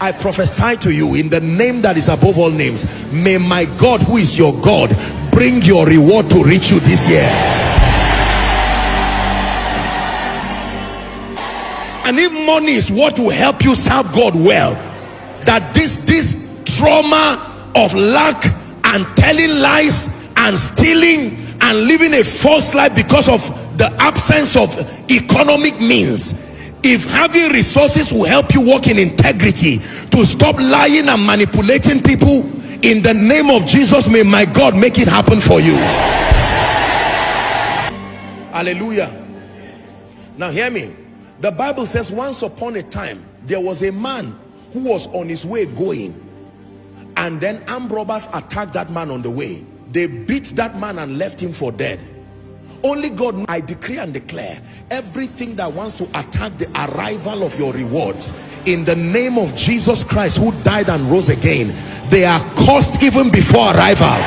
I prophesy to you in the name that is above all names, may my God, who is your God, bring your reward to reach you this year. And if money is what will help you serve God well, that this trauma of lack and telling lies and stealing and living a false life because of the absence of economic means, if having resources will help you walk in integrity, to stop lying and manipulating people, in the name of Jesus, may my God make it happen for you. Hallelujah. Now hear me. The Bible says once upon a time there was a man who was on his way going, and then armed robbers attacked that man on the way. They beat that man and left him for dead. Only God, I decree and declare, everything that wants to attack the arrival of your rewards, in the name of Jesus Christ, who died and rose again, they are cursed even before arrival.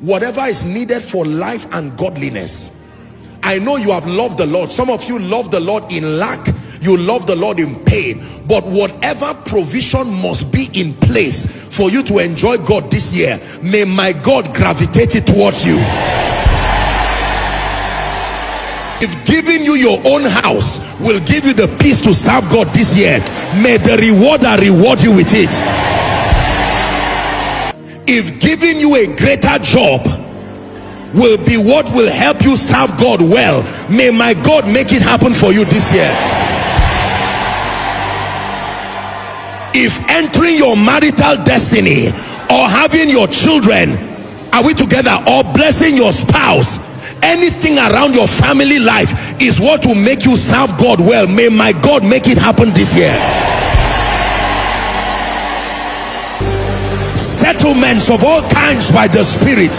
Whatever is needed for life and godliness. I know you have loved the Lord. Some of you love the Lord in lack, you love the Lord in pain, but whatever provision must be in place for you to enjoy God this year, may my God gravitate it towards you. If giving you your own house will give you the peace to serve God this year, may the rewarder reward you with it. If giving you a greater job will be what will help you serve God well, may my God make it happen for you this year. If entering your marital destiny or having your children, are we together, or blessing your spouse, anything around your family life is what will make you serve God well, may my God make it happen this year. Settlements of all kinds by the Spirit,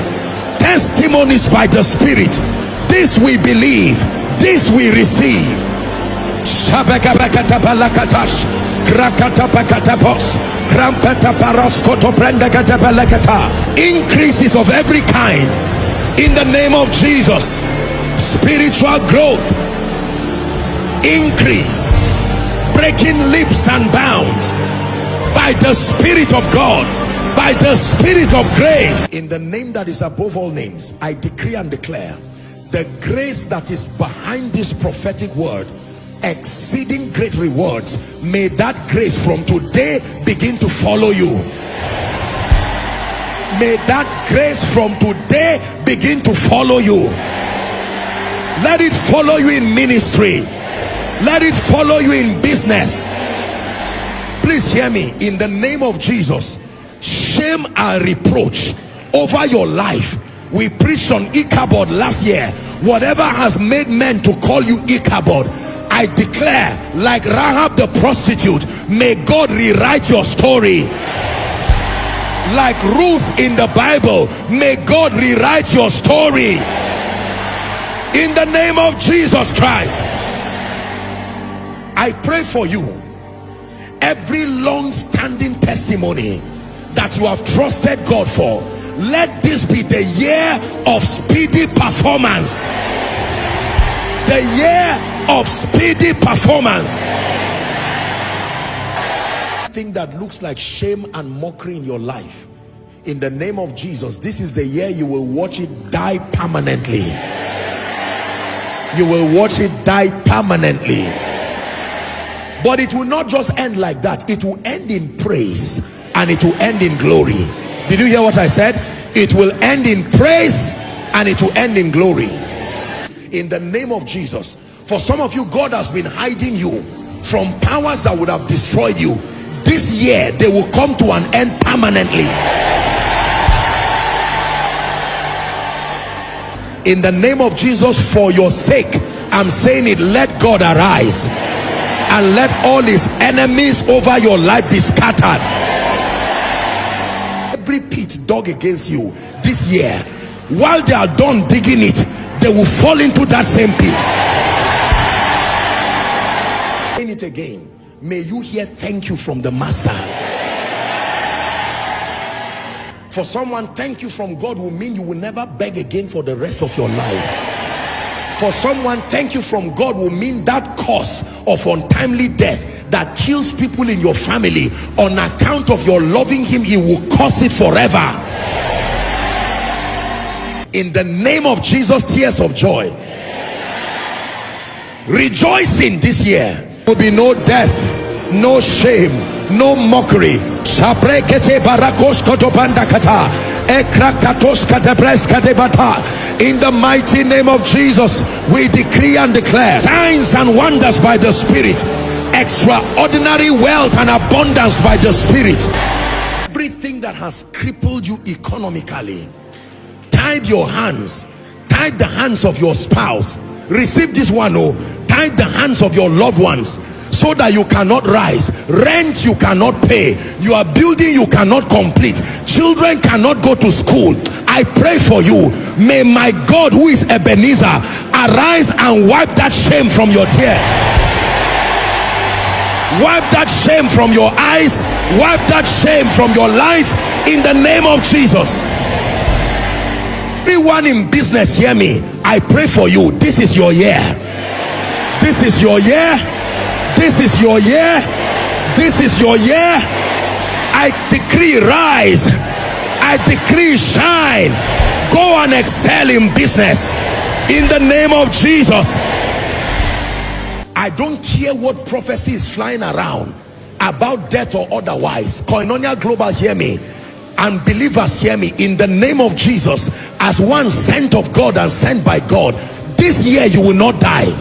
testimonies by the Spirit, this we believe, this we receive. Increases of every kind in the name of Jesus. Spiritual growth, increase, breaking lips and bounds by the Spirit of God, by the Spirit of grace. In the name that is above all names, I decree and declare the grace that is behind this prophetic word, exceeding great rewards, may that grace from today begin to follow you. May that grace from today begin to follow you. Let it follow you in ministry, let it follow you in business. Please hear me, in the name of Jesus, shame and reproach over your life. We preached on Ichabod last year. Whatever has made men to call you Ichabod, I declare, like Rahab the prostitute, may God rewrite your story. Like Ruth in the Bible, may God rewrite your story in the name of Jesus Christ. I pray for you, every long-standing testimony that you have trusted God for, let this be the year of speedy performance. The year of speedy performance. Thing that looks like shame and mockery in your life, in the name of Jesus, this is the year you will watch it die permanently. You will watch it die permanently. But it will not just end like that, it will end in praise and it will end in glory. Did you hear what I said? It will end in praise and it will end in glory. In the name of Jesus. For some of you, God has been hiding you from powers that would have destroyed you. This year they will come to an end permanently. In the name of Jesus, for your sake, I'm saying it, let God arise and let all his enemies over your life be scattered. Every pit dug against you this year, while they are done digging it, they will fall into that same pit. In it again, may you hear thank you from the Master. For someone, thank you from God will mean you will never beg again for the rest of your life. For someone, thank you from God will mean that cause of untimely death that kills people in your family, on account of your loving him, he will cause it forever. In the name of Jesus, tears of joy. Rejoicing this year. There will be no death, no shame, no mockery. In the mighty name of Jesus, we decree and declare signs and wonders by the Spirit, extraordinary wealth and abundance by the Spirit. Everything that has crippled you economically, tied your hands, tied the hands of your spouse, receive this one, oh, tied the hands of your loved ones, so that you cannot rise. Rent you cannot pay, you are building you cannot complete, children cannot go to school. I pray for you, may my God who is Ebenezer arise and wipe that shame from your tears, wipe that shame from your eyes, wipe that shame from your life, in the name of Jesus. Everyone in business, hear me. I pray for you. This is your year. This is your year. This is your year. This is your year. I decree rise. I decree shine. Go and excel in business in the name of Jesus. I don't care what prophecy is flying around about death or otherwise. Koinonia Global, hear me, and believers, hear me. In the name of Jesus, as one sent of God and sent by God, this year you will not die.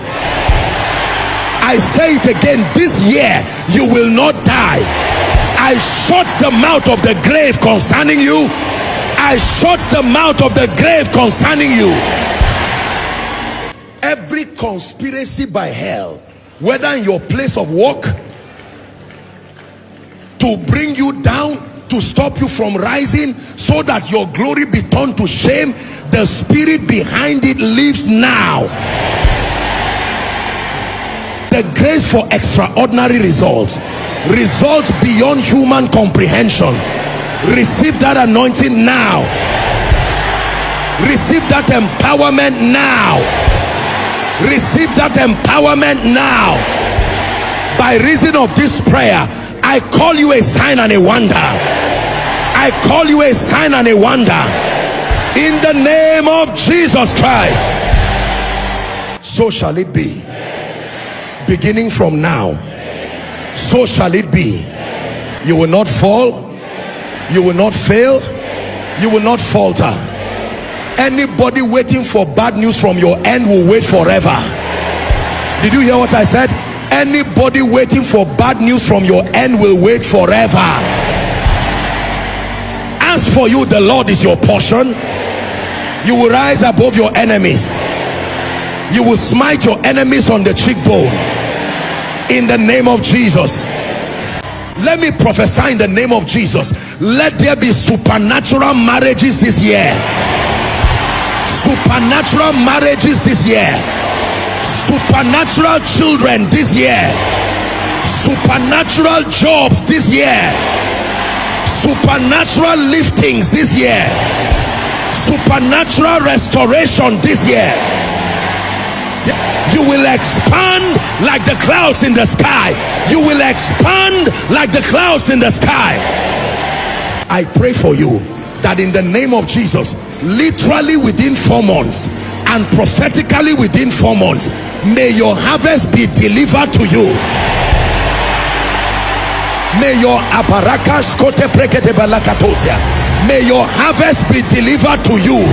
I say it again, this year you will not die. I shut the mouth of the grave concerning you. I shut the mouth of the grave concerning you. Every conspiracy by hell, whether in your place of work, to bring you down, to stop you from rising, so that your glory be turned to shame, the spirit behind it lives now. The grace for extraordinary results, results beyond human comprehension. Receive that anointing now. Receive that empowerment now. Receive that empowerment now. By reason of this prayer, I call you a sign and a wonder. I call you a sign and a wonder in the name of Jesus Christ. So shall it be. Beginning from now, so shall it be. You will not fall, you will not fail, you will not falter. Anybody waiting for bad news from your end will wait forever. Did you hear what I said? Anybody waiting for bad news from your end will wait forever. As for you, the Lord is your portion. You will rise above your enemies. You will smite your enemies on the cheekbone in the name of Jesus. Let me prophesy in the name of Jesus. Let there be supernatural marriages this year. Supernatural marriages this year. Supernatural children this year. Supernatural jobs this year. Supernatural liftings this year. Supernatural restoration this year. You will expand like the clouds in the sky. You will expand like the clouds in the sky. I pray for you that in the name of Jesus, literally within 4 months and prophetically within 4 months, may your harvest be delivered to you. May your may your harvest be delivered to you.